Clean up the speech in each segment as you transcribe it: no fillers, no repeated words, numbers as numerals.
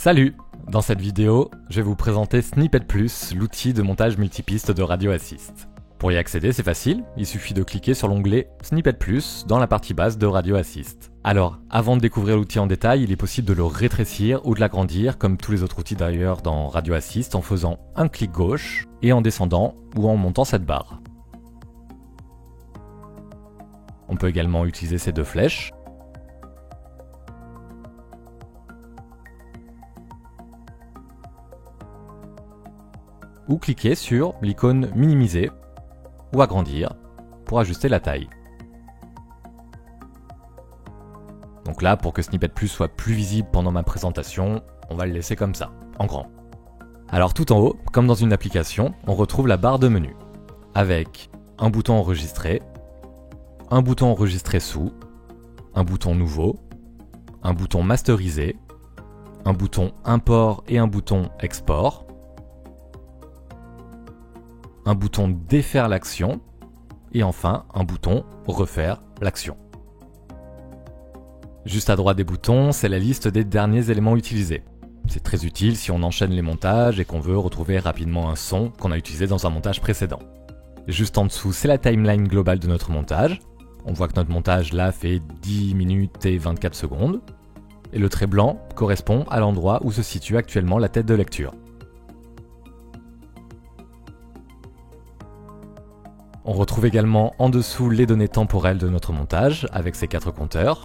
Salut! Dans cette vidéo, je vais vous présenter Snippet Plus, l'outil de montage multipiste de Radio Assist. Pour y accéder, c'est facile, il suffit de cliquer sur l'onglet Snippet Plus dans la partie basse de Radio Assist. Alors, avant de découvrir l'outil en détail, il est possible de le rétrécir ou de l'agrandir, comme tous les autres outils d'ailleurs dans Radio Assist, en faisant un clic gauche et en descendant ou en montant cette barre. On peut également utiliser ces deux flèches. Ou cliquer sur l'icône minimiser ou agrandir pour ajuster la taille. Donc là, pour que Snippet Plus soit plus visible pendant ma présentation, on va le laisser comme ça, en grand. Alors tout en haut, comme dans une application, on retrouve la barre de menu, avec un bouton enregistrer, un bouton enregistrer sous, un bouton nouveau, un bouton masteriser, un bouton import et un bouton export, un bouton défaire l'action, et enfin un bouton refaire l'action. Juste à droite des boutons, c'est la liste des derniers éléments utilisés. C'est très utile si on enchaîne les montages et qu'on veut retrouver rapidement un son qu'on a utilisé dans un montage précédent. Juste en dessous, c'est la timeline globale de notre montage. On voit que notre montage là fait 10 minutes et 24 secondes. Et le trait blanc correspond à l'endroit où se situe actuellement la tête de lecture. On retrouve également en dessous les données temporelles de notre montage avec ces 4 compteurs.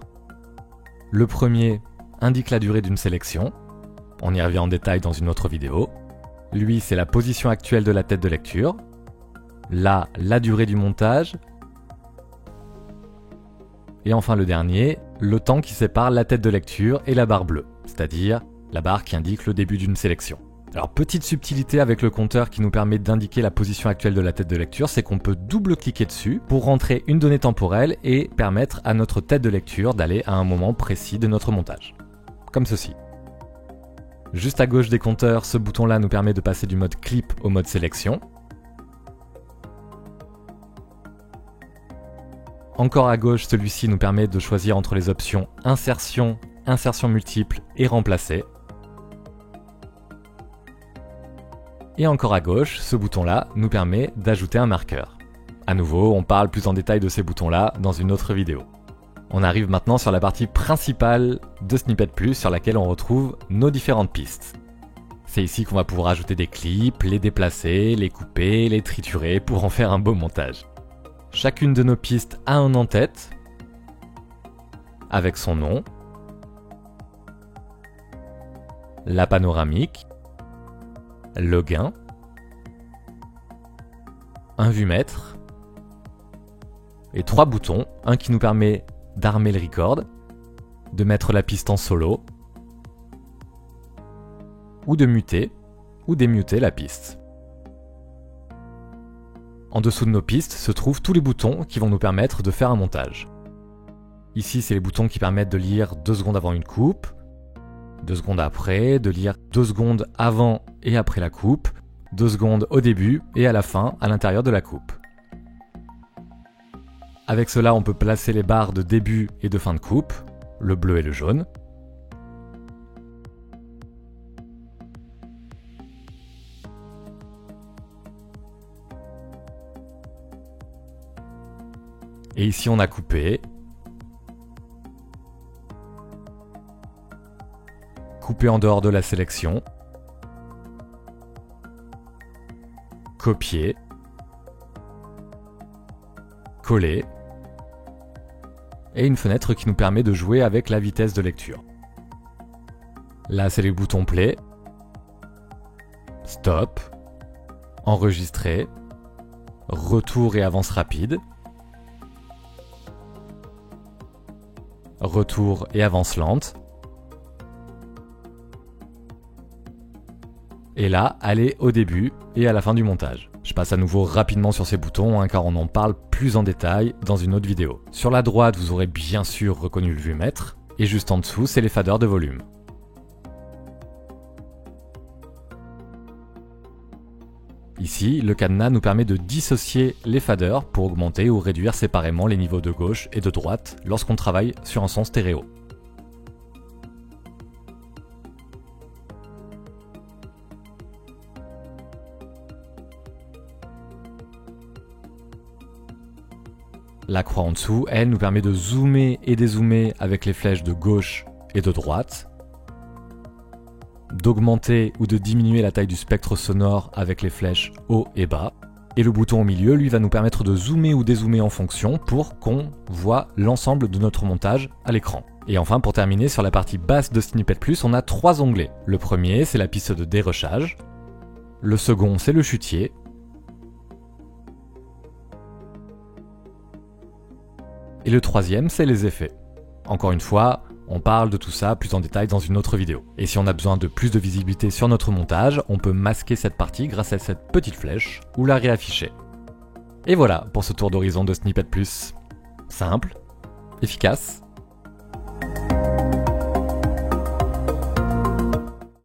Le premier indique la durée d'une sélection. On y revient en détail dans une autre vidéo. Lui, c'est la position actuelle de la tête de lecture. Là, la durée du montage. Et enfin le dernier, le temps qui sépare la tête de lecture et la barre bleue, c'est-à-dire la barre qui indique le début d'une sélection. Alors petite subtilité avec le compteur qui nous permet d'indiquer la position actuelle de la tête de lecture, c'est qu'on peut double-cliquer dessus pour rentrer une donnée temporelle et permettre à notre tête de lecture d'aller à un moment précis de notre montage. Comme ceci. Juste à gauche des compteurs, ce bouton-là nous permet de passer du mode clip au mode sélection. Encore à gauche, celui-ci nous permet de choisir entre les options insertion, insertion multiple et remplacer. Et encore à gauche, ce bouton-là nous permet d'ajouter un marqueur. À nouveau, on parle plus en détail de ces boutons-là dans une autre vidéo. On arrive maintenant sur la partie principale de Snippet Plus sur laquelle on retrouve nos différentes pistes. C'est ici qu'on va pouvoir ajouter des clips, les déplacer, les couper, les triturer pour en faire un beau montage. Chacune de nos pistes a un en-tête avec son nom, la panoramique, le gain, un vue-mètre et 3 boutons, un qui nous permet d'armer le record, de mettre la piste en solo ou de muter ou démuter la piste. En dessous de nos pistes se trouvent tous les boutons qui vont nous permettre de faire un montage. Ici, c'est les boutons qui permettent de lire 2 secondes avant une coupe, 2 secondes après, de lire 2 secondes avant et après la coupe, 2 secondes au début et à la fin, à l'intérieur de la coupe. Avec cela, on peut placer les barres de début et de fin de coupe, le bleu et le jaune. Et ici, on a coupé, coupé en dehors de la sélection, copier, coller, et une fenêtre qui nous permet de jouer avec la vitesse de lecture. Là, c'est les boutons play, stop, enregistrer, retour et avance rapide, retour et avance lente, et là, aller au début et à la fin du montage. Je passe à nouveau rapidement sur ces boutons car on en parle plus en détail dans une autre vidéo. Sur la droite, vous aurez bien sûr reconnu le vue-mètre, et juste en dessous, c'est les faders de volume. Ici, le cadenas nous permet de dissocier les faders pour augmenter ou réduire séparément les niveaux de gauche et de droite lorsqu'on travaille sur un son stéréo. la croix en dessous, elle nous permet de zoomer et dézoomer avec les flèches de gauche et de droite, d'augmenter ou de diminuer la taille du spectre sonore avec les flèches haut et bas. Et le bouton au milieu, lui, va nous permettre de zoomer ou dézoomer en fonction pour qu'on voit l'ensemble de notre montage à l'écran. Et enfin, pour terminer, sur la partie basse de Snippet Plus, on a 3 onglets. Le premier, c'est la piste de dérochage. Le second, c'est le chutier. Et le troisième, c'est les effets. Encore une fois, on parle de tout ça plus en détail dans une autre vidéo. Et si on a besoin de plus de visibilité sur notre montage, on peut masquer cette partie grâce à cette petite flèche ou la réafficher. Et voilà pour ce tour d'horizon de Snippet Plus. Simple, efficace